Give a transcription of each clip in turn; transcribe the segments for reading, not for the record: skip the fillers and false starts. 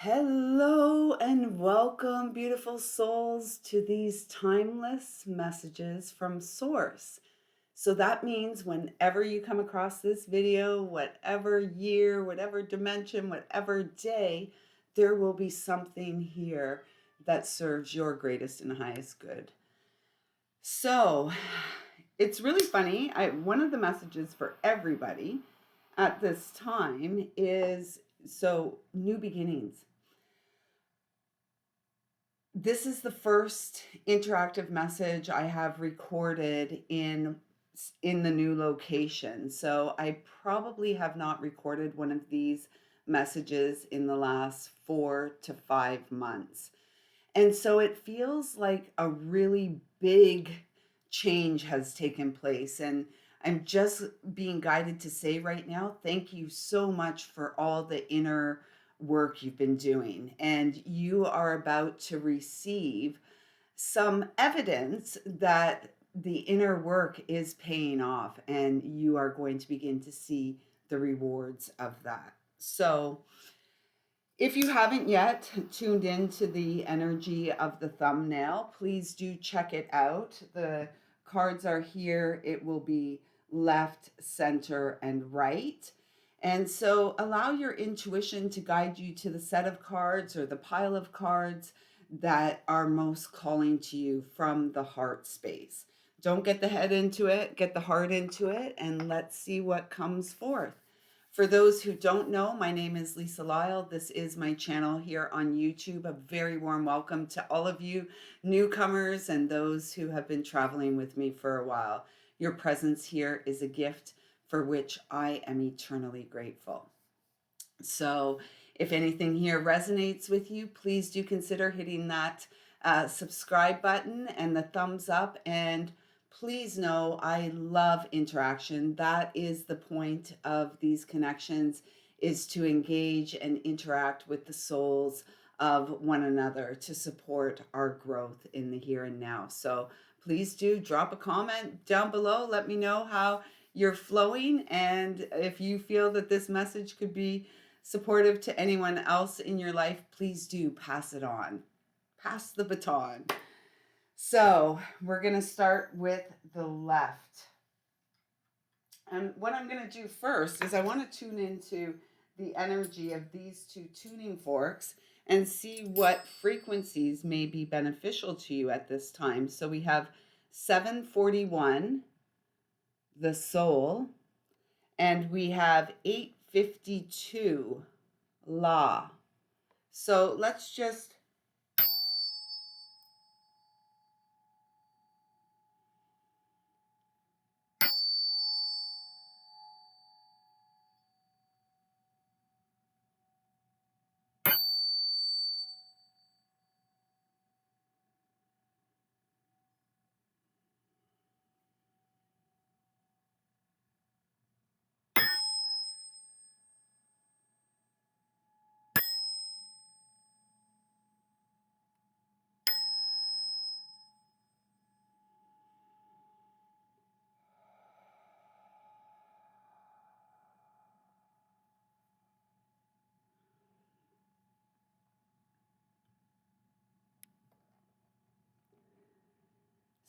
Hello and welcome, beautiful souls, to these timeless messages from Source. So that means whenever you come across this video, whatever year, whatever dimension, whatever day, there will be something here that serves your greatest and highest good. So it's really funny. One of the messages for everybody at this time is new beginnings. This is the first interactive message I have recorded in the new location. So I probably have not recorded one of these messages in the last 4 to 5 months. And so it feels like a really big change has taken place. And I'm just being guided to say right now, thank you so much for all the inner work you've been doing. And you are about to receive some evidence that the inner work is paying off, and you are going to begin to see the rewards of that. So, if you haven't yet tuned into the energy of the thumbnail, please do check it out. The cards are here. It will be left, center, and right. And so allow your intuition to guide you to the set of cards or the pile of cards that are most calling to you from the heart space. Don't get the head into it, get the heart into it, and let's see what comes forth. For those who don't know, my name is lisalyle. This is my channel here on YouTube. A very warm welcome to all of you newcomers and those who have been traveling with me for a while. Your presence here is a gift for which I am eternally grateful. So if anything here resonates with you, please do consider hitting that subscribe button and the thumbs up. And please know I love interaction. That is the point of these connections, is to engage and interact with the souls of one another to support our growth in the here and now. So please do drop a comment down below. Let me know how you're flowing, and if you feel that this message could be supportive to anyone else in your life, please do pass it on. Pass the baton. So we're going to start with the left. And what I'm going to do first is I want to tune into the energy of these two tuning forks and see what frequencies may be beneficial to you at this time. So we have 741, the soul, and we have 852, law. So let's just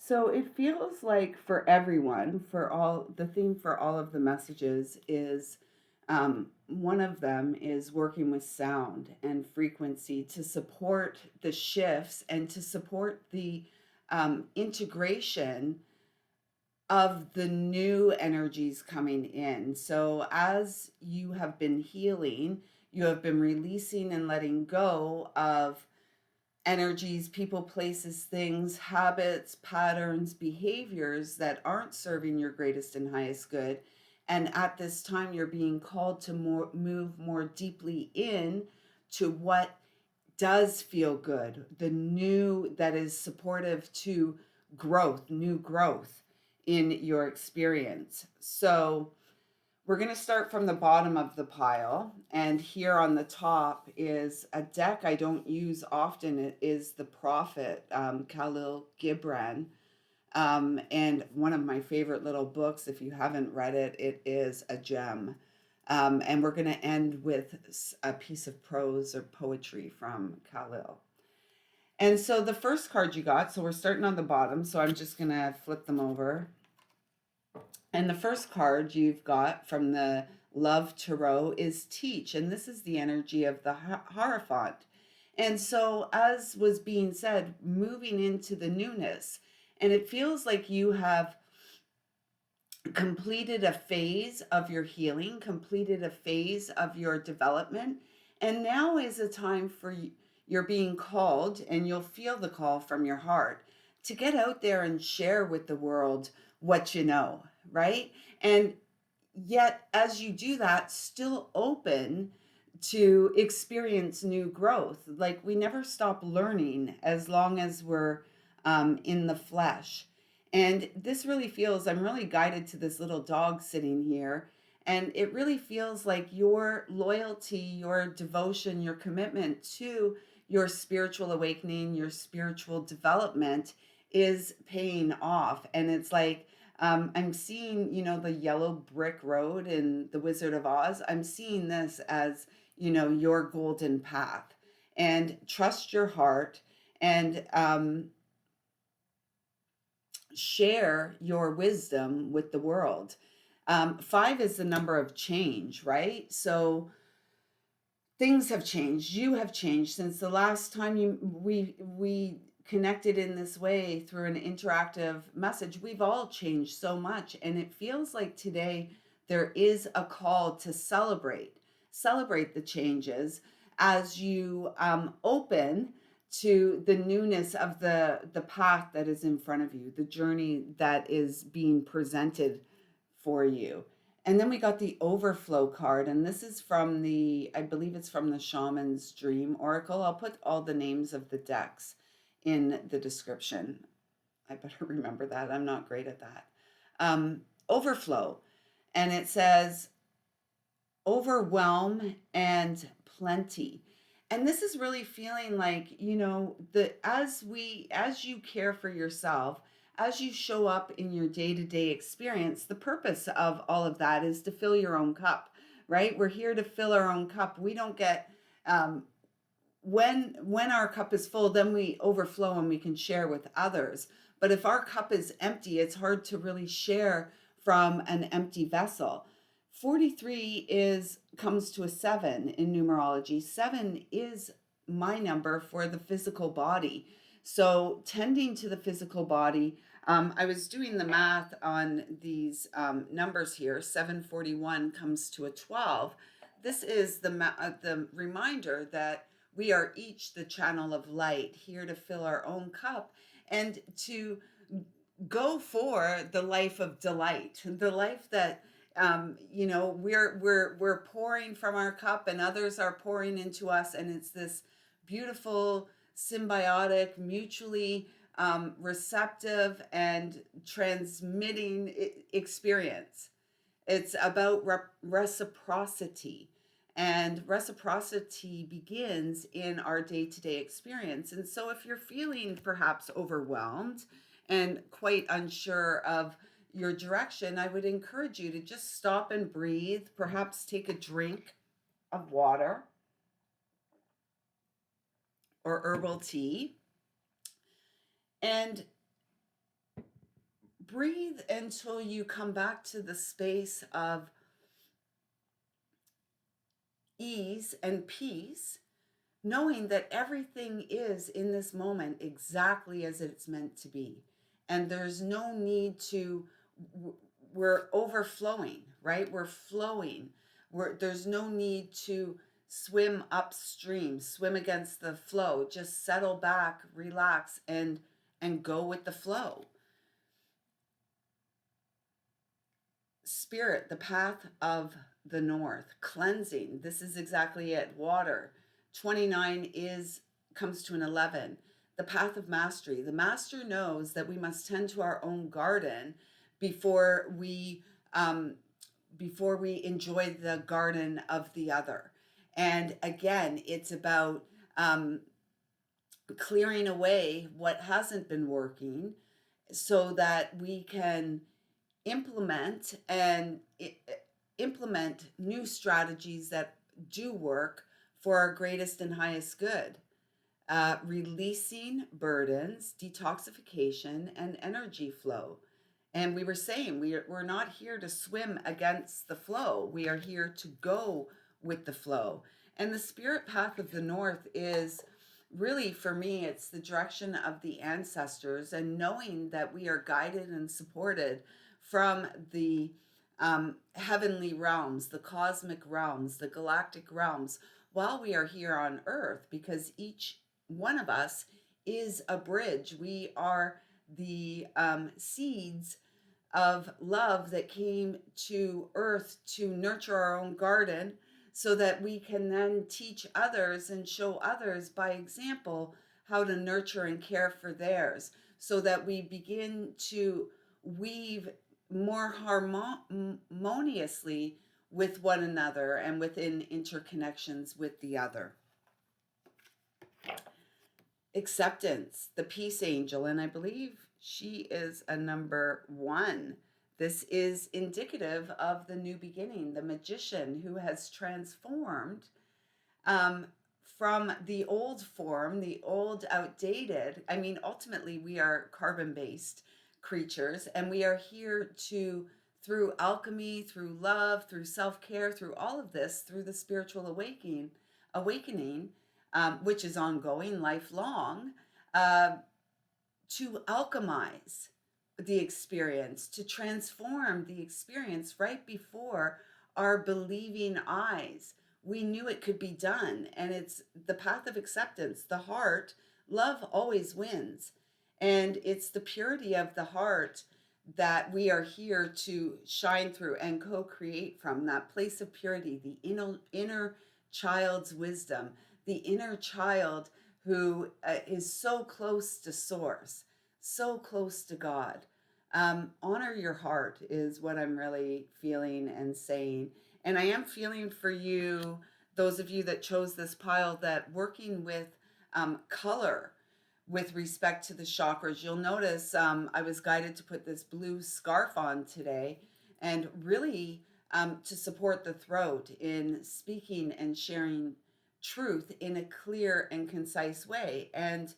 So it feels like for everyone, for all the theme for all of the messages is one of them is working with sound and frequency to support the shifts and to support the integration of the new energies coming in. So as you have been healing, you have been releasing and letting go of energies, people, places, things, habits, patterns, behaviors that aren't serving your greatest and highest good. And at this time, you're being called to move more deeply in to what does feel good, the new that is supportive to growth, new growth in your experience. So we're going to start from the bottom of the pile, and here on the top is a deck I don't use often. It is the Prophet, Kahlil Gibran, and one of my favorite little books. If you haven't read it, it is a gem. And we're going to end with a piece of prose or poetry from Kahlil. And so the first card you got, so we're starting on the bottom, so I'm just going to flip them over. And the first card you've got from the Love Tarot is Teach, and this is the energy of the Hierophant. And so, as was being said, moving into the newness, and it feels like you have completed a phase of your healing, completed a phase of your development, and now is a time for you're being called, and you'll feel the call from your heart to get out there and share with the world what you know, right? And yet, as you do that, still open to experience new growth. Like we never stop learning as long as we're in the flesh. And this really feels, I'm really guided to this little dog sitting here. And it really feels like your loyalty, your devotion, your commitment to your spiritual awakening, your spiritual development is paying off. And it's like, I'm seeing, the yellow brick road in The Wizard of Oz. I'm seeing this as, your golden path. And trust your heart and share your wisdom with the world. 5 is the number of change, right? So things have changed. You have changed since the last time we connected in this way through an interactive message. We've all changed so much, and it feels like today there is a call to celebrate the changes as you open to the newness of the path that is in front of you, the journey that is being presented for you. And then we got the overflow card, and this is from I believe it's from the Shaman's Dream Oracle. I'll put all the names of the decks in the description. I better remember that. I'm not great at that. Overflow, and it says overwhelm and plenty. And this is really feeling like, as you care for yourself, as you show up in your day-to-day experience, the purpose of all of that is to fill your own cup, right? We're here to fill our own cup. We don't get when our cup is full, then we overflow and we can share with others. But if our cup is empty, it's hard to really share from an empty vessel. 43 comes to a 7 in numerology. 7 is my number for the physical body. So tending to the physical body, I was doing the math on these numbers here. 741 comes to a 12. This is the reminder that we are each the channel of light, here to fill our own cup and to go for the life of delight, the life that we're pouring from our cup and others are pouring into us, and it's this beautiful, symbiotic, mutually receptive and transmitting experience. It's about reciprocity. And reciprocity begins in our day to day experience. And so, if you're feeling perhaps overwhelmed and quite unsure of your direction, I would encourage you to just stop and breathe, perhaps take a drink of water or herbal tea, and breathe until you come back to the space of ease and peace, knowing that everything is in this moment exactly as it's meant to be. And there's no need to, we're overflowing, right? We're flowing. There's no need to swim upstream, swim against the flow. Just settle back, relax, and go with the flow. Spirit, the path of the north, cleansing. This is exactly it. Water. 29 comes to an 11. The path of mastery. The master knows that we must tend to our own garden before we enjoy the garden of the other. And again, it's about clearing away what hasn't been working so that we can implement and implement new strategies that do work for our greatest and highest good. Releasing burdens, detoxification, and energy flow. And we were saying we're not here to swim against the flow. We are here to go with the flow. And the spirit path of the north is really, for me, it's the direction of the ancestors and knowing that we are guided and supported from the heavenly realms, the cosmic realms, the galactic realms, while we are here on earth, because each one of us is a bridge. We are the seeds of love that came to earth to nurture our own garden so that we can then teach others and show others by example how to nurture and care for theirs, so that we begin to weave more harmoniously with one another and within interconnections with the other. Acceptance, the peace angel, and I believe she is a number 1. This is indicative of the new beginning, the magician who has transformed from the old form, the old outdated. I mean, ultimately, we are carbon-based creatures, and we are here to, through alchemy, through love, through self-care, through all of this, through the spiritual awakening, which is ongoing, lifelong, to alchemize the experience, to transform the experience right before our believing eyes. We knew it could be done, and it's the path of acceptance. The heart, love always wins, and it's the purity of the heart that we are here to shine through and co-create from, that place of purity, the inner child's wisdom, the inner child who is so close to source, so close to God. Honor your heart is what I'm really feeling and saying. And I am feeling for you, those of you that chose this pile, that working with color with respect to the chakras, you'll notice I was guided to put this blue scarf on today, and really to support the throat in speaking and sharing truth in a clear and concise way. And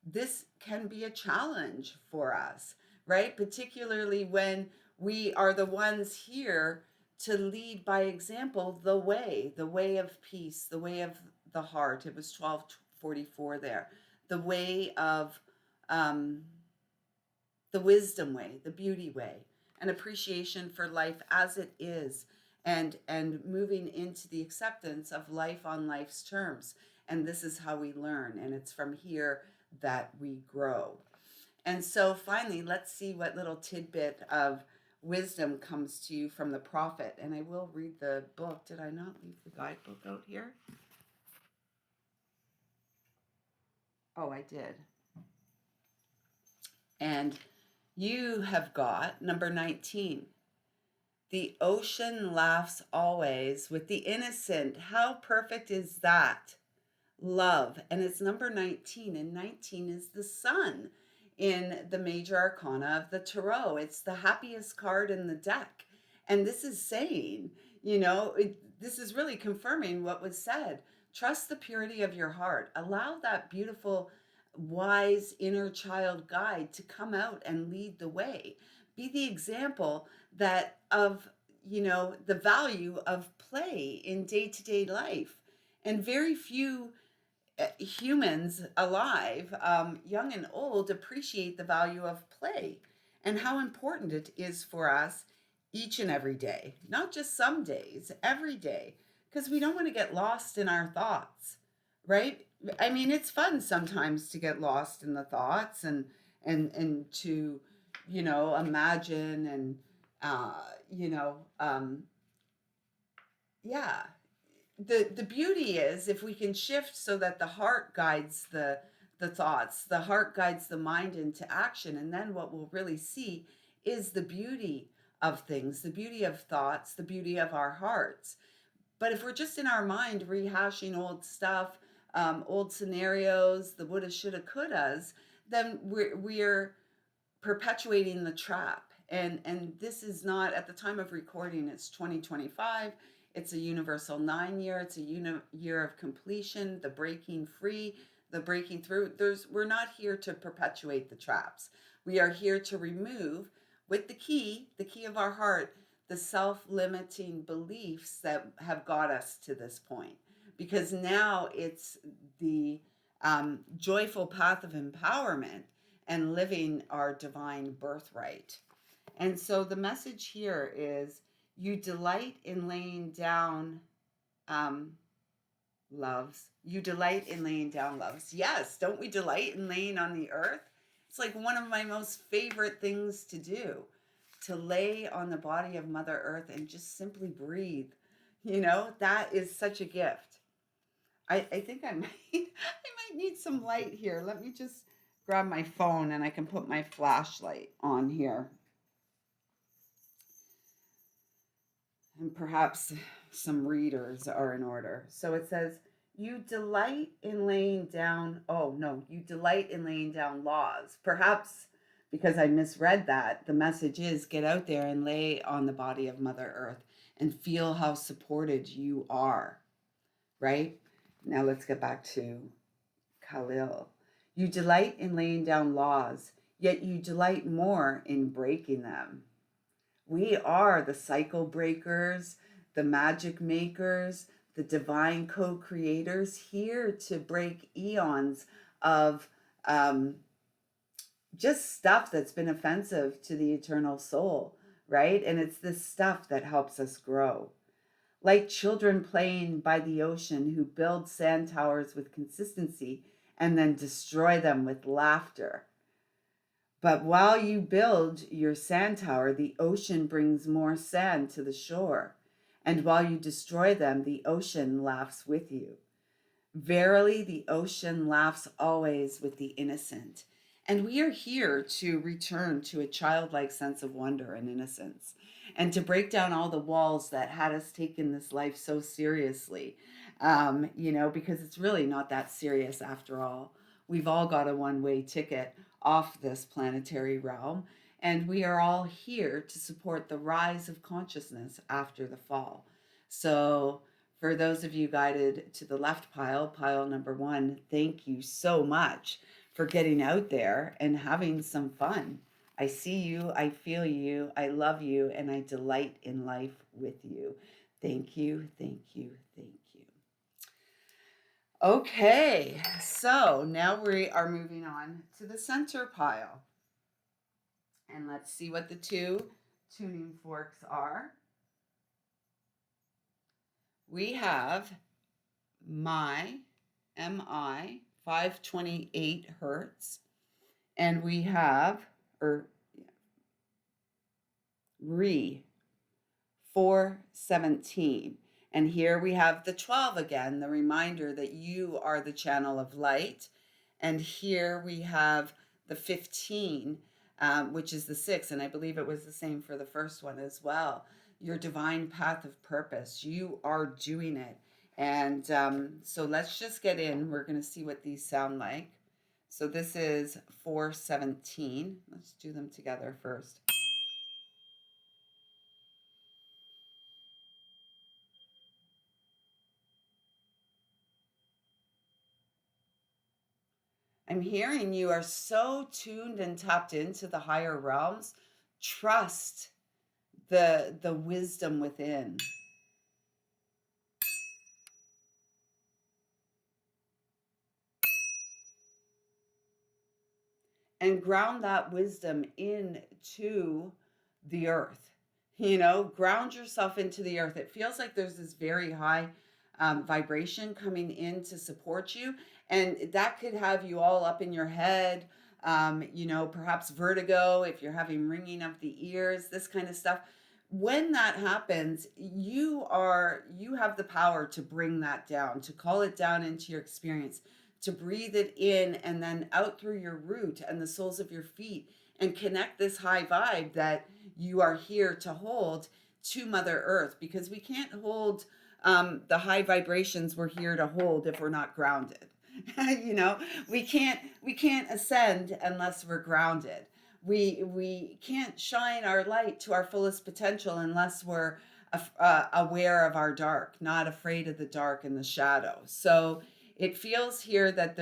this can be a challenge for us, right? Particularly when we are the ones here to lead by example, the way of peace, the way of the heart. It was 1244 there. The way of the wisdom way, the beauty way, an appreciation for life as it is, and moving into the acceptance of life on life's terms. And this is how we learn, and it's from here that we grow. And so finally, let's see what little tidbit of wisdom comes to you from the prophet. And I will read the book. Did I not leave the guidebook out here? Oh, I did. And you have got number 19. The ocean laughs always with the innocent. How perfect is that? Love. And it's number 19. And 19 is the sun in the major arcana of the tarot. It's the happiest card in the deck. And this is saying, this is really confirming what was said. Trust the purity of your heart. Allow that beautiful, wise inner child guide to come out and lead the way. Be the example that of, the value of play in day-to-day life. And very few humans alive, young and old, appreciate the value of play and how important it is for us each and every day, not just some days, every day, because we don't want to get lost in our thoughts, right? I mean, it's fun sometimes to get lost in the thoughts and to, imagine and, yeah. The beauty is if we can shift so that the heart guides the thoughts, the heart guides the mind into action, and then what we'll really see is the beauty of things, the beauty of thoughts, the beauty of our hearts. But if we're just in our mind rehashing old stuff, old scenarios, the woulda, shoulda, couldas, then we're perpetuating the trap. And this is not, at the time of recording, it's 2025. It's a universal 9 year. It's a year of completion, the breaking free, the breaking through. We're not here to perpetuate the traps. We are here to remove, with the key of our heart, the self-limiting beliefs that have got us to this point. Because now it's the joyful path of empowerment and living our divine birthright. And so the message here is, you delight in laying down um, loves. You delight in laying down loves. Yes, don't we delight in laying on the earth? It's like one of my most favorite things to do, to lay on the body of Mother Earth and just simply breathe. You know, that is such a gift. I think I might I might need some light here. Let me just grab my phone and I can put my flashlight on here. And perhaps some readers are in order. So it says, you delight in laying down, oh no, you delight in laying down laws. Perhaps because I misread that, the message is, get out there and lay on the body of Mother Earth and feel how supported you are, right? Now let's get back to Kahlil. You delight in laying down laws, yet you delight more in breaking them. We are the cycle breakers, the magic makers, the divine co-creators, here to break eons of just stuff that's been offensive to the eternal soul, right? And it's this stuff that helps us grow. Like children playing by the ocean who build sand towers with consistency and then destroy them with laughter. But while you build your sand tower, the ocean brings more sand to the shore. And while you destroy them, the ocean laughs with you. Verily, the ocean laughs always with the innocent. And we are here to return to a childlike sense of wonder and innocence, and to break down all the walls that had us taken this life so seriously, because it's really not that serious after all. We've all got a one-way ticket off this planetary realm, and we are all here to support the rise of consciousness after the fall. So for those of you guided to the left pile, pile number 1, thank you so much for getting out there and having some fun. I see you, I feel you, I love you, and I delight in life with you. Thank you, thank you, thank you. Okay, so now we are moving on to the center pile. And let's see what the 2 tuning forks are. We have MI 528 hertz, and we have Re 417. And here we have the 12 again, the reminder that you are the channel of light. And here we have the 15, which is the 6. And I believe it was the same for the first one as well. Your divine path of purpose. You are doing it. And so let's just get in. We're going to see what these sound like. So this is 417. Let's do them together first. I'm hearing you are so tuned and tapped into the higher realms. Trust the wisdom within. And ground that wisdom into the earth. Ground yourself into the earth. It feels like there's this very high vibration coming in to support you. And that could have you all up in your head, perhaps vertigo, if you're having ringing of the ears, this kind of stuff. When that happens, you have the power to bring that down, to call it down into your experience, to breathe it in and then out through your root and the soles of your feet, and connect this high vibe that you are here to hold to Mother Earth, because we can't hold the high vibrations we're here to hold if we're not grounded. We can't ascend unless we're grounded. we can't shine our light to our fullest potential unless we're aware of our dark, not afraid of the dark and the shadow. So it feels here that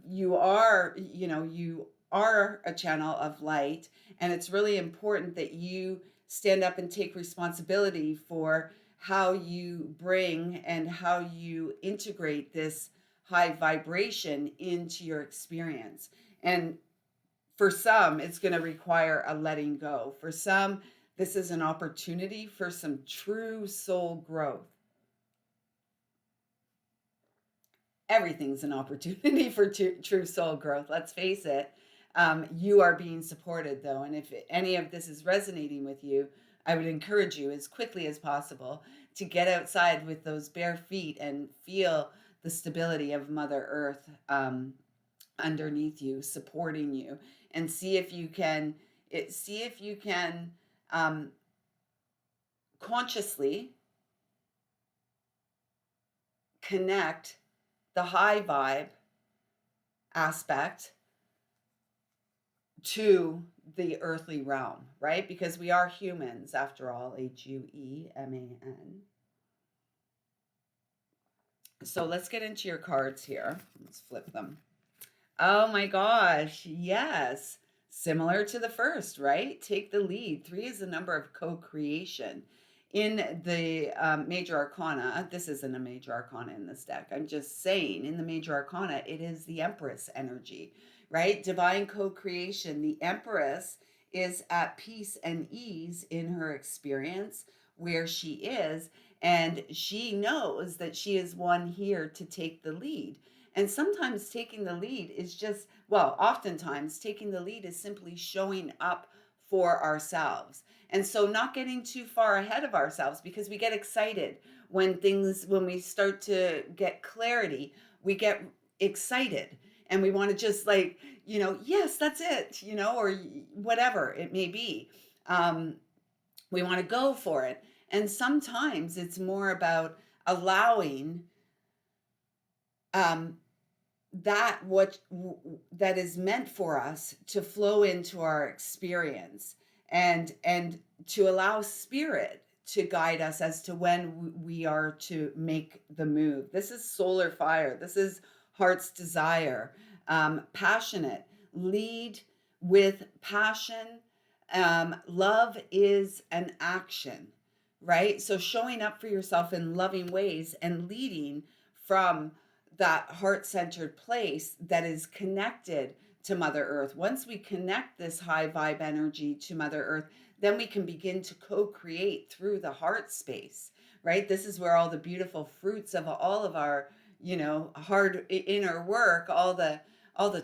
you are, you are a channel of light, and it's really important that you stand up and take responsibility for how you bring and how you integrate this high vibration into your experience. And for some, it's going to require a letting go. For some, this is an opportunity for some true soul growth. Everything's an opportunity for true soul growth. Let's face it. You are being supported, though. And if any of this is resonating with you, I would encourage you as quickly as possible to get outside with those bare feet and feel the stability of Mother Earth underneath you, supporting you, and see if you can consciously connect the high vibe aspect to the earthly realm, right? Because we are humans after all, Hueman. So let's get into your cards here. Let's flip them. Oh my gosh, yes. Similar to the first, right? Take the lead. 3 is the number of co-creation. In the major arcana, this isn't a major arcana in this deck. I'm just saying, in the major arcana, it is the Empress energy, right? Divine co-creation. The Empress is at peace and ease in her experience where she is, and she knows that she is one here to take the lead. And sometimes taking the lead is just, well, oftentimes taking the lead is simply showing up for ourselves. And so not getting too far ahead of ourselves, because we get excited when we start to get clarity, we get excited and we want to just like, yes, that's it, or whatever it may be. We want to go for it. And sometimes it's more about allowing that is meant for us to flow into our experience, and to allow spirit to guide us as to when we are to make the move. This is solar fire. This is heart's desire. Passionate. Lead with passion. Love is an action, right? So showing up for yourself in loving ways and leading from that heart-centered place that is connected to Mother Earth. Once we connect this high vibe energy to Mother Earth, then we can begin to co-create through the heart space, right? This is where all the beautiful fruits of all of our, hard inner work, all the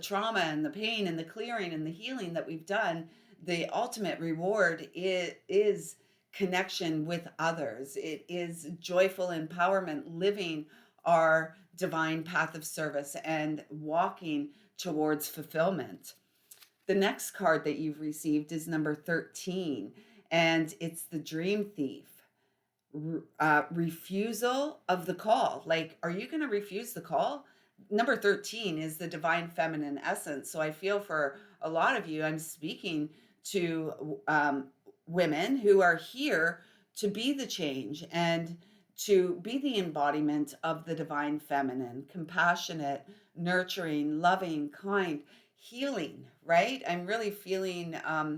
trauma and the pain and the clearing and the healing that we've done, the ultimate reward is connection with others. It is joyful empowerment, living our divine path of service and walking towards fulfillment. The next card that you've received is number 13, and it's the Dream Thief. Refusal of the call. Like, are you going to refuse the call? Number 13 is the divine feminine essence. So I feel for a lot of you, I'm speaking to women who are here to be the change and to be the embodiment of the divine feminine, compassionate, nurturing, loving, kind, healing, right? I'm really feeling, I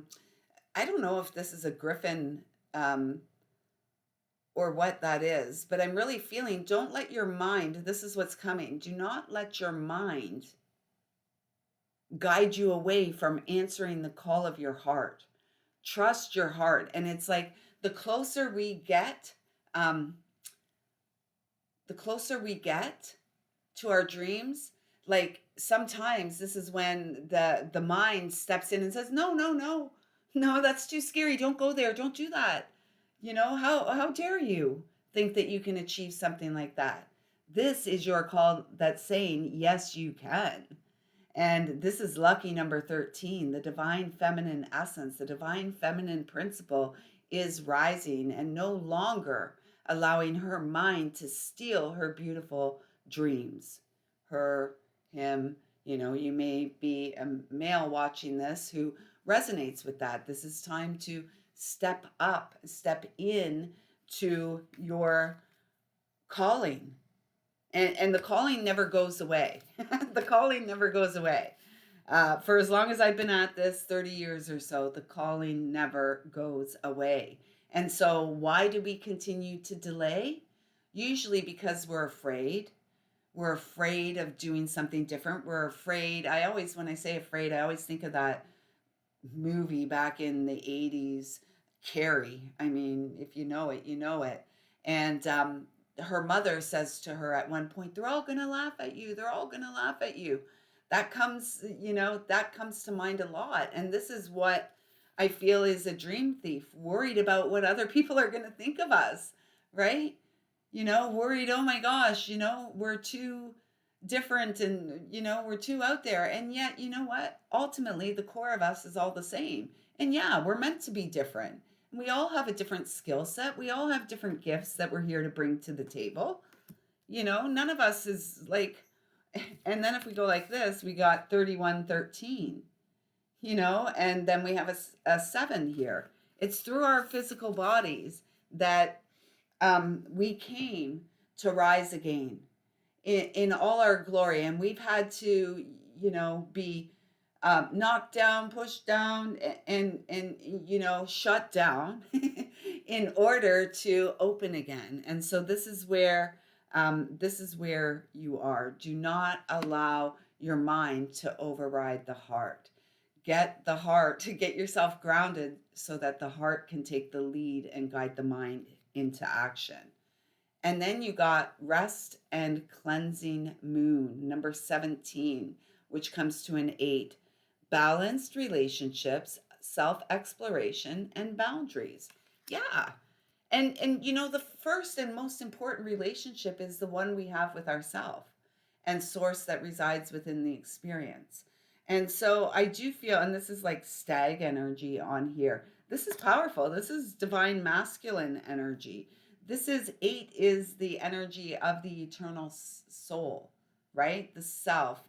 don't know if this is a griffin or what that is, but I'm really feeling, don't let your mind, this is what's coming, do not let your mind guide you away from answering the call of your heart. Trust your heart. And it's like the closer we get to our dreams, like sometimes this is when the mind steps in and says, no, that's too scary. Don't go there. Don't do that. How dare you think that you can achieve something like that? This is your call that's saying, yes, you can. And this is lucky number 13, the divine feminine essence, the divine feminine principle is rising and no longer allowing her mind to steal her beautiful dreams. Him, you may be a male watching this who resonates with that. This is time to step up, step in to your calling. And the calling never goes away. The calling never goes away. For as long as I've been at this, 30 years or so, the calling never goes away. And so, why do we continue to delay? Usually because we're afraid. We're afraid of doing something different. We're afraid. When I say afraid, I always think of that movie back in the 80s, Carrie. I mean, if you know it, you know it. And her mother says to her at one point, they're all going to laugh at you. They're all going to laugh at you. That comes, that comes to mind a lot. And this is what I feel is a dream thief, worried about what other people are going to think of us, right? Worried, oh my gosh, we're too different and, we're too out there. And yet, you know what? Ultimately, the core of us is all the same. And yeah, we're meant to be different. And we all have a different skill set. We all have different gifts that we're here to bring to the table. None of us is like, and then if we go like this, we got 3113, and then we have a 7 here. It's through our physical bodies that we came to rise again in all our glory. And we've had to, be knocked down, pushed down, and shut down in order to open again. And so this is where you are. Do not allow your mind to override the heart. Get yourself grounded so that the heart can take the lead and guide the mind into action. And then you got rest and cleansing moon, number 17, which comes to an 8. Balanced relationships, self-exploration, and boundaries. Yeah. And the first and most important relationship is the one we have with ourselves and source that resides within the experience. And so I do feel, and this is like stag energy on here. This is powerful. This is divine masculine energy. This is 8 is the energy of the eternal soul, right? The self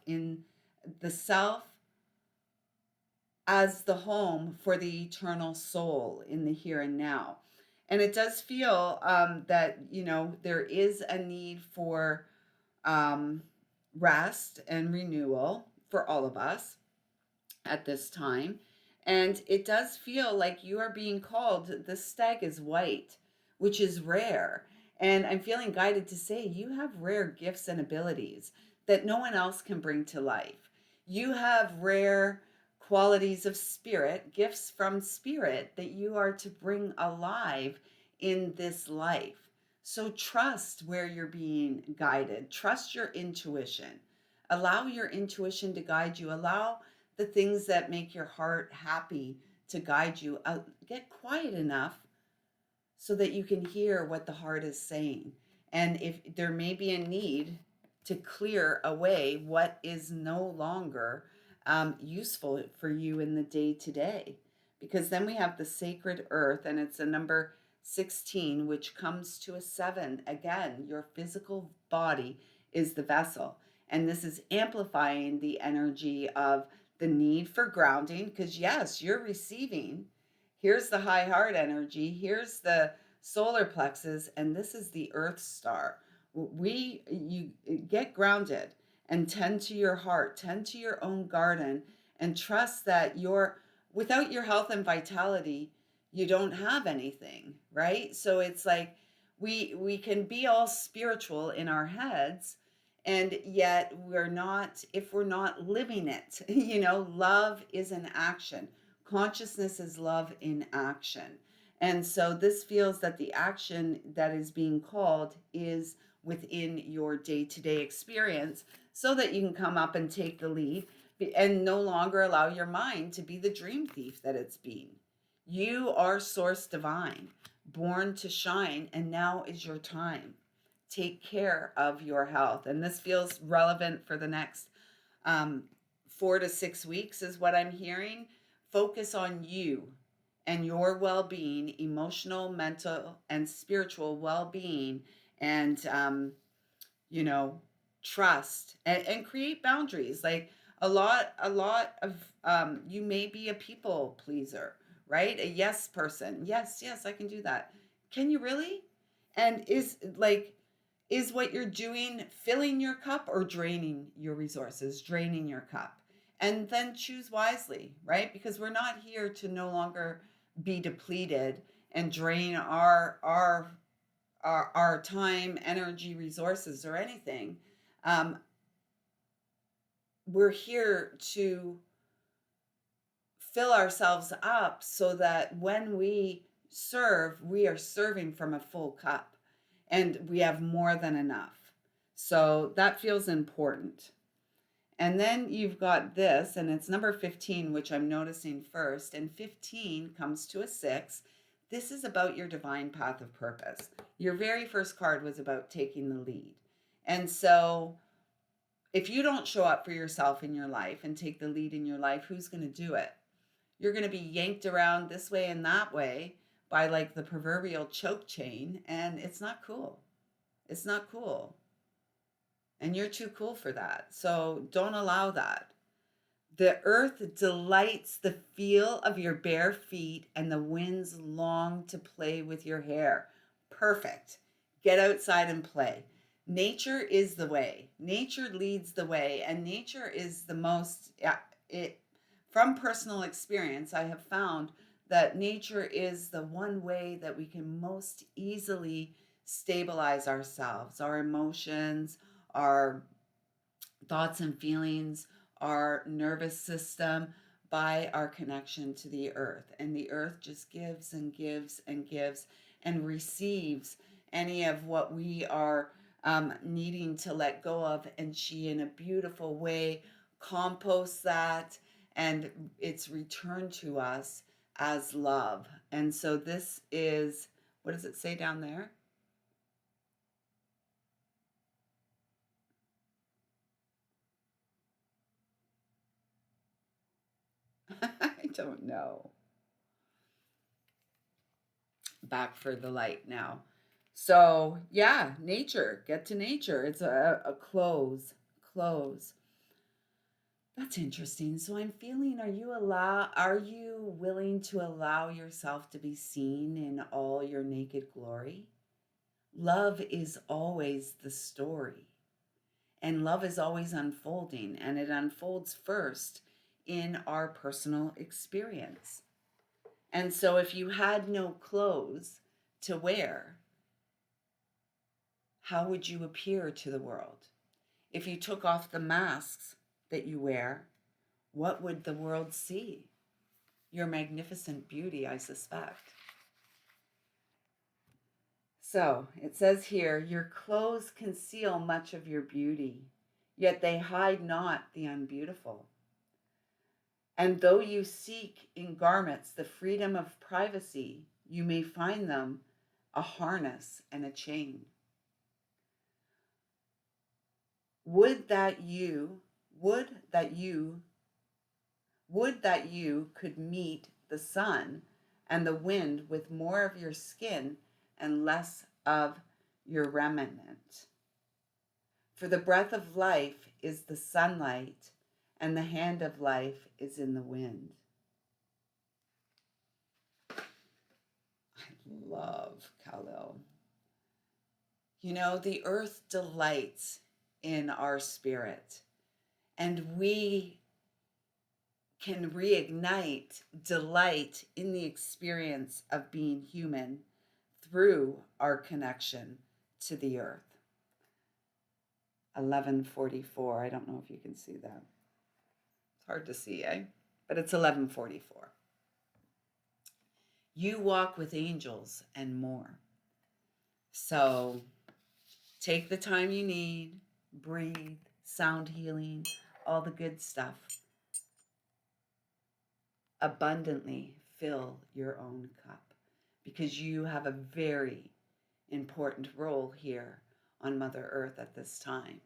as the home for the eternal soul in the here and now. And it does feel that, there is a need for rest and renewal for all of us at this time. And it does feel like you are being called, the stag is white, which is rare. And I'm feeling guided to say you have rare gifts and abilities that no one else can bring to life. You have rare qualities of spirit, gifts from spirit that you are to bring alive in this life. So trust where you're being guided. Trust your intuition. Allow your intuition to guide you. Allow the things that make your heart happy to guide you. Get quiet enough so that you can hear what the heart is saying. And if there may be a need to clear away what is no longer useful for you in the day to day. Because then we have the sacred earth, and it's a number 16, which comes to a 7. Again, your physical body is the vessel. And this is amplifying the energy of the need for grounding, because yes, you're receiving. Here's the high heart energy. Here's the solar plexus, and this is the earth star. You get grounded and tend to your heart, tend to your own garden, and trust that without your health and vitality, you don't have anything, right? So it's like we can be all spiritual in our heads, and yet if we're not living it. Love is an action. Consciousness is love in action. And so this feels that the action that is being called is within your day-to-day experience, so that you can come up and take the lead and no longer allow your mind to be the dream thief that it's been. You are source divine, born to shine, and now is your time. Take care of your health. And this feels relevant for the next 4 to 6 weeks is what I'm hearing. Focus on you and your well-being, emotional, mental, and spiritual well-being, and trust and create boundaries. Like A lot of you may be a people pleaser, right? A yes person. Yes, yes, I can do that. Can you really? And is what you're doing filling your cup or draining your resources, draining your cup? And then choose wisely, right? Because we're not here to no longer be depleted and drain our time, energy, resources, or anything. Um, we're here to fill ourselves up so that when we serve, we are serving from a full cup and we have more than enough. So that feels important. And then you've got this, and it's number 15, which I'm noticing first. And 15 comes to a 6. This is about your divine path of purpose. Your very first card was about taking the lead. And so if you don't show up for yourself in your life and take the lead in your life, who's going to do it? You're going to be yanked around this way and that way by like the proverbial choke chain, and it's not cool. It's not cool. And you're too cool for that. So don't allow that. The earth delights the feel of your bare feet, and the winds long to play with your hair. Perfect. Get outside and play. Nature is the way. Nature leads the way, and nature is the most, from personal experience, I have found that nature is the one way that we can most easily stabilize ourselves, our emotions, our thoughts and feelings, our nervous system, by our connection to the earth. And the earth just gives and gives and gives and receives any of what we are needing to let go of. And she, in a beautiful way, composts that, and it's returned to us as love. And so this is, what does it say down there? I don't know. Back for the light now. So yeah, nature. Get to nature. It's a close. Close. That's interesting. So I'm feeling, are you willing to allow yourself to be seen in all your naked glory? Love is always the story. And love is always unfolding, and it unfolds first in our personal experience. And so if you had no clothes to wear, how would you appear to the world? If you took off the masks that you wear, what would the world see? Your magnificent beauty, I suspect. So it says here, your clothes conceal much of your beauty, yet they hide not the unbeautiful. And though you seek in garments the freedom of privacy, you may find them a harness and a chain. Would that you, would that you, would that you could meet the sun and the wind with more of your skin and less of your remnant. For the breath of life is the sunlight, and the hand of life is in the wind. I love Kahlil. You know, the earth delights in our spirit, and we can reignite delight in the experience of being human through our connection to the earth. 1144. I don't know if you can see that. It's hard to see, eh? But it's 1144. You walk with angels and more. So take the time you need, breathe, sound healing, all the good stuff. Abundantly fill your own cup, because you have a very important role here on Mother Earth at this time.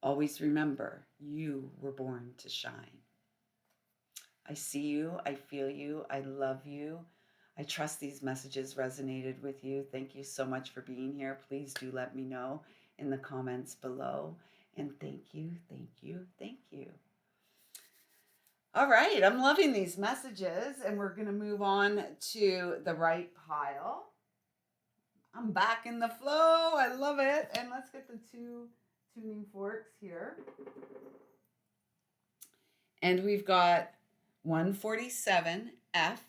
Always remember, you were born to shine. I see you, I feel you, I love you. I trust these messages resonated with you. Thank you so much for being here. Please do let me know in the comments below. And thank you, thank you, thank you. All right, I'm loving these messages, and we're going to move on to the right pile. I'm back in the flow. I love it. And let's get the two tuning forks here. And we've got 147F.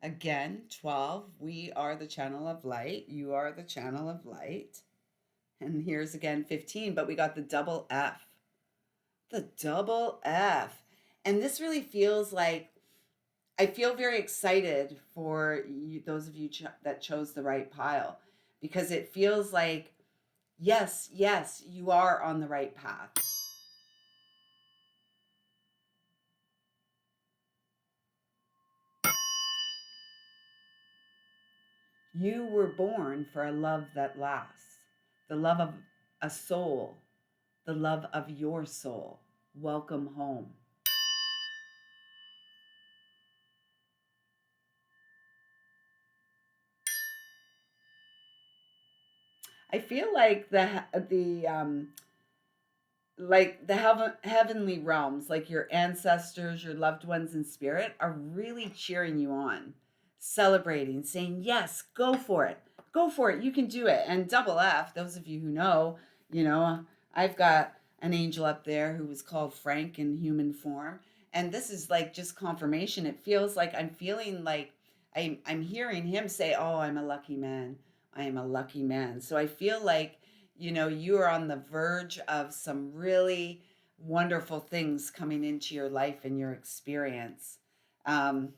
Again, 12. We are the channel of light. You are the channel of light. And here's again 15, but we got the double F. The double F. And this really feels like, I feel very excited for you, those of you that chose the right pile, because it feels like, yes, you are on the right path. You were born for a love that lasts, the love of a soul, the love of your soul. Welcome home. I feel like the heavenly realms, like your ancestors, your loved ones in spirit, are really cheering you on, celebrating, saying, yes, go for it. Go for it. You can do it. And double F, those of you who know, I've got an angel up there who was called Frank in human form. And this is like just confirmation. It feels like I'm feeling like I'm hearing him say, oh, I'm a lucky man. I am a lucky man. So I feel like, you are on the verge of some really wonderful things coming into your life and your experience. And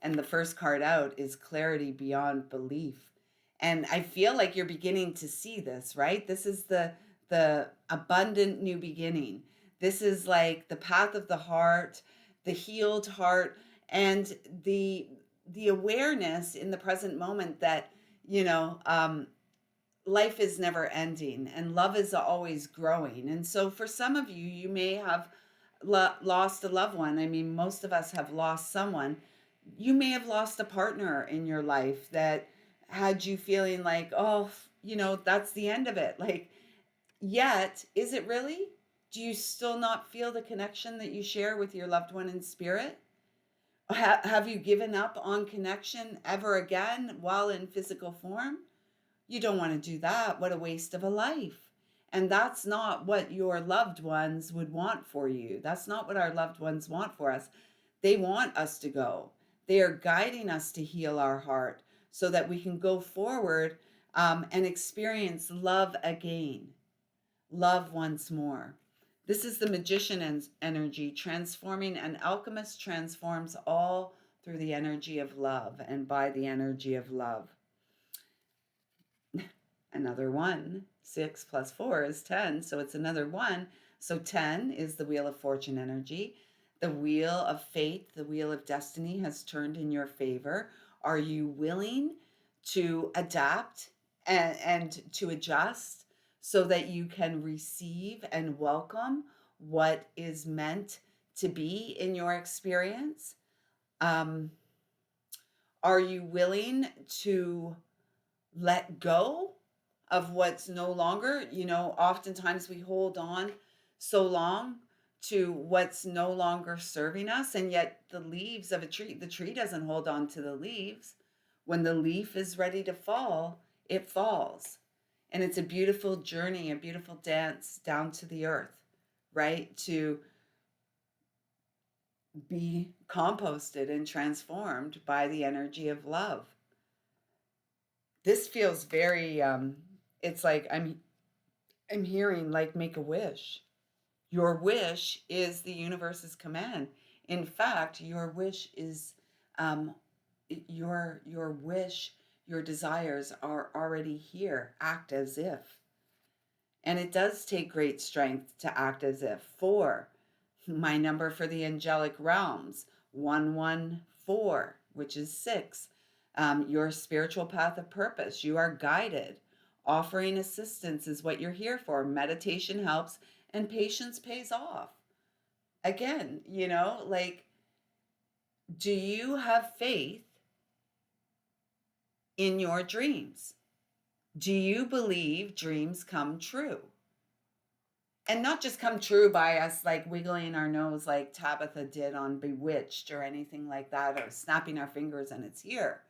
the first card out is clarity beyond belief. And I feel like you're beginning to see this, right? This is the abundant new beginning. This is like the path of the heart, the healed heart, and the awareness in the present moment that, life is never ending and love is always growing. And so for some of you, you may have lost a loved one. I mean, most of us have lost someone. You may have lost a partner in your life that had you feeling like, oh, that's the end of it. Like, yet, is it really? Do you still not feel the connection that you share with your loved one in spirit? Have you given up on connection ever again while in physical form? You don't want to do that. What a waste of a life. And that's not what your loved ones would want for you. That's not what our loved ones want for us. They want us to go. They are guiding us to heal our heart so that we can go forward and experience love again, love once more. This is the magician energy, transforming. An alchemist transforms all through the energy of love and by the energy of love. Another 1. 6 plus 4 is 10, so it's another 1. So 10 is the Wheel of Fortune energy. The Wheel of Fate, the Wheel of Destiny has turned in your favor. Are you willing to adapt and to adjust so that you can receive and welcome what is meant to be in your experience? Are you willing to let go of what's no longer? Oftentimes we hold on so long to what's no longer serving us, and yet the leaves of a tree, the tree doesn't hold on to the leaves. When the leaf is ready to fall, it falls. And it's a beautiful journey, a beautiful dance down to the earth, right? To be composted and transformed by the energy of love. This feels very it's like I'm hearing like make a wish. Your wish is the universe's command. In fact, your wish is your wish, your desires are already here. Act as if. And it does take great strength to act as if. 4, my number for the angelic realms, 114, which is 6. Your spiritual path of purpose. You are guided. Offering assistance is what you're here for. Meditation helps and patience pays off. Again, do you have faith in your dreams? Do you believe dreams come true? And not just come true by us like wiggling our nose like Tabitha did on Bewitched or anything like that, or snapping our fingers and it's here.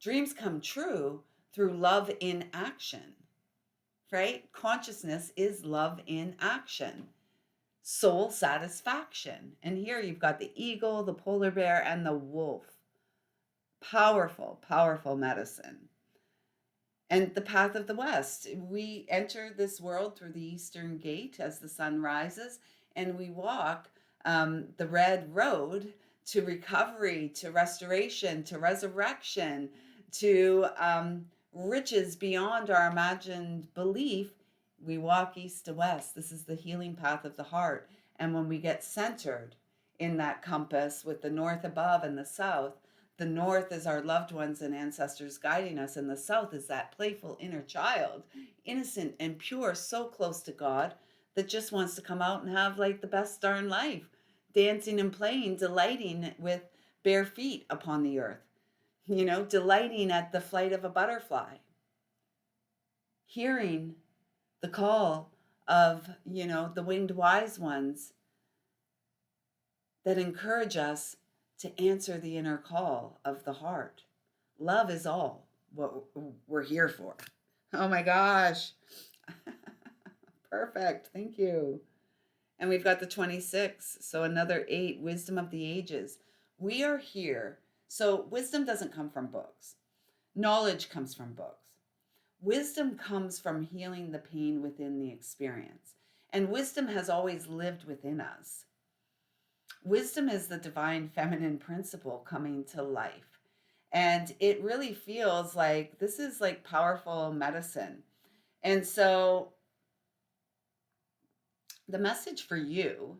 Dreams come true through love in action, right? Consciousness is love in action, soul satisfaction. And here you've got the eagle, the polar bear, and the wolf. Powerful, powerful medicine. And the path of the West. We enter this world through the Eastern Gate as the sun rises, and we walk the red road to recovery, to restoration, to resurrection, to riches beyond our imagined belief. We walk east to west. This is the healing path of the heart. And when we get centered in that compass with the north above and the south, the north is our loved ones and ancestors guiding us, and the south is that playful inner child, innocent and pure, so close to God, that just wants to come out and have like the best darn life, dancing and playing, delighting with bare feet upon the earth, delighting at the flight of a butterfly, hearing the call of, the winged wise ones that encourage us to answer the inner call of the heart. Love is all what we're here for. Oh my gosh. Perfect. Thank you. And we've got the 26. So another 8, wisdom of the ages. We are here. So wisdom doesn't come from books. Knowledge comes from books. Wisdom comes from healing the pain within the experience. And wisdom has always lived within us. Wisdom is the divine feminine principle coming to life. And it really feels like this is like powerful medicine. And so the message for you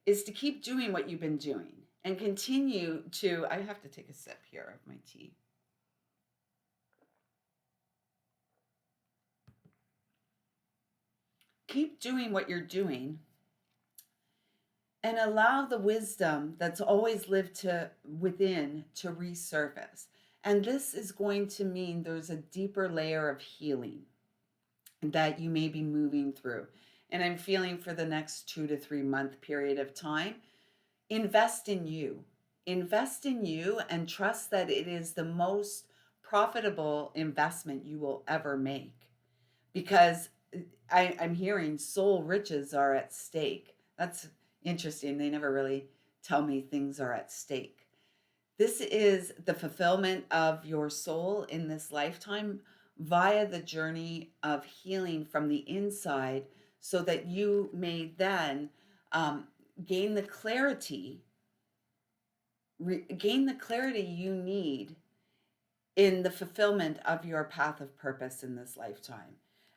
is to keep doing what you've been doing and continue to, I have to take a sip here of my tea. Keep doing what you're doing and allow the wisdom that's always lived within to resurface. And this is going to mean there's a deeper layer of healing that you may be moving through. And I'm feeling for the next 2 to 3 month period of time, invest in you. Invest in you and trust that it is the most profitable investment you will ever make. Because I'm hearing soul riches are at stake. That's interesting. They never really tell me things are at stake. This is the fulfillment of your soul in this lifetime via the journey of healing from the inside, so that you may then gain the clarity you need in the fulfillment of your path of purpose in this lifetime.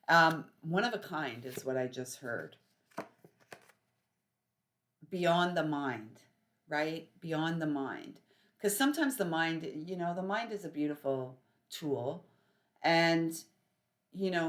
One of a kind is what I just heard. Beyond the mind, right? Beyond the mind. Because sometimes the mind is a beautiful tool. And,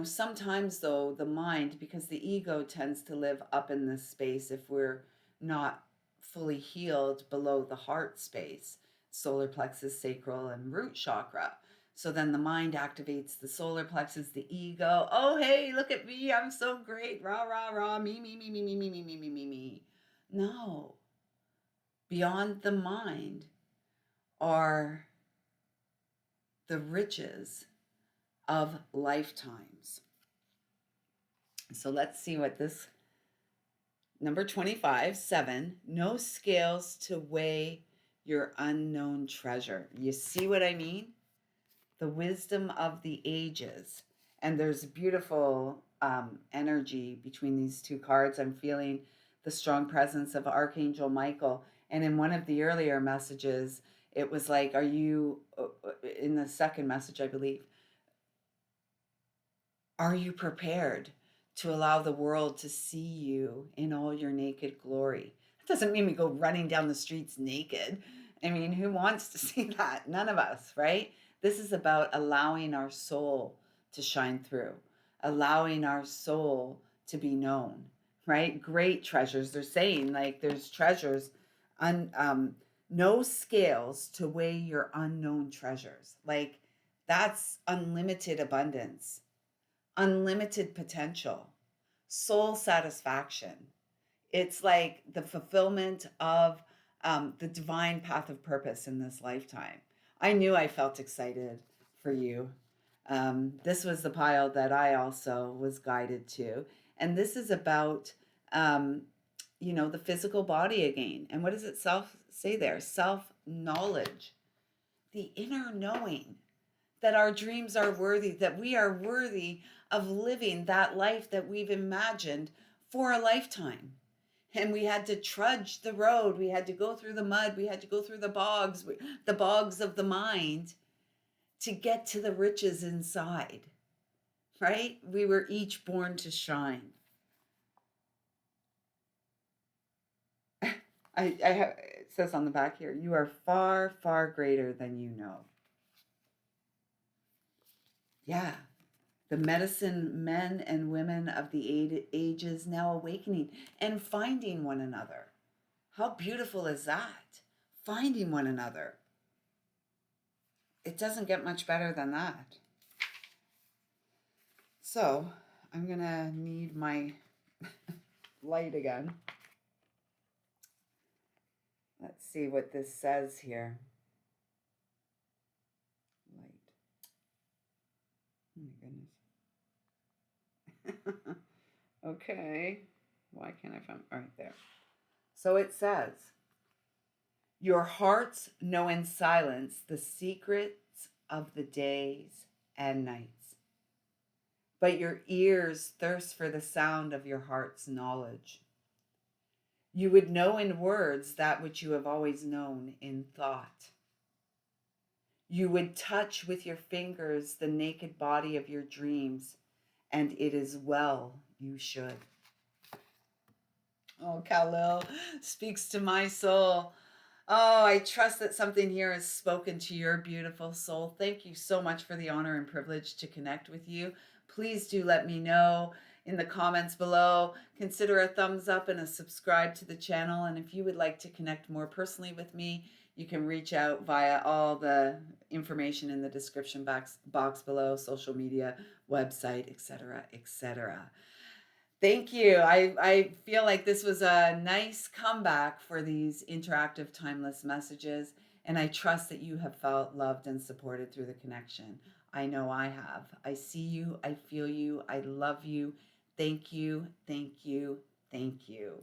sometimes though the mind, because the ego tends to live up in this space if we're not fully healed below the heart space, solar plexus, sacral, and root chakra. So then the mind activates the solar plexus, the ego. Oh, hey, look at me. I'm so great. Rah, rah, rah. Me, me, me, me, me, me, me, me, me, me, me. No. Beyond the mind are the riches of lifetimes. So let's see what this number 25, 7, no scales to weigh your unknown treasure. You see what I mean? The wisdom of the ages. And there's beautiful energy between these two cards. I'm feeling the strong presence of Archangel Michael. And in one of the earlier messages, it was like, are you, in the second message, I believe, are you prepared to allow the world to see you in all your naked glory? That doesn't mean we go running down the streets naked. I mean, who wants to see that? None of us, right? This is about allowing our soul to shine through, allowing our soul to be known, right? Great treasures. They're saying like there's treasures, no scales to weigh your unknown treasures. Like that's unlimited abundance, unlimited potential. soul satisfaction. It's like the fulfillment of the divine path of purpose in this lifetime. I knew I felt excited for you. This was the pile that I also was guided to. And this is about, um, the physical body again. And what does it say there? Self knowledge, the inner knowing that our dreams are worthy, that we are worthy of living that life that we've imagined for a lifetime. And we had to trudge the road. We had to go through the mud. We had to go through the bogs of the mind to get to the riches inside, right? We were each born to shine. It says on the back here, you are far, far greater than you know. Yeah. The medicine men and women of the ages now awakening and finding one another. How beautiful is that? Finding one another. It doesn't get much better than that. So I'm going to need my light again. Let's see what this says here. Light. Oh my goodness. Okay. Why can't I find? All right, there. So it says, your hearts know in silence the secrets of the days and nights, but your ears thirst for the sound of your heart's knowledge. You would know in words that which you have always known in thought. You would touch with your fingers the naked body of your dreams, and it is well you should. Oh, Kahlil speaks to my soul. Oh, I trust that something here has spoken to your beautiful soul. Thank you so much for the honor and privilege to connect with you. Please do let me know in the comments below. Consider a thumbs up and a subscribe to the channel. And if you would like to connect more personally with me, you can reach out via all the information in the description box below, social media, website, etc., etc. Thank you. I feel like this was a nice comeback for these interactive timeless messages, and I trust that you have felt loved and supported through the connection. I know I have. I see you. I feel you. I love you. Thank you. Thank you. Thank you.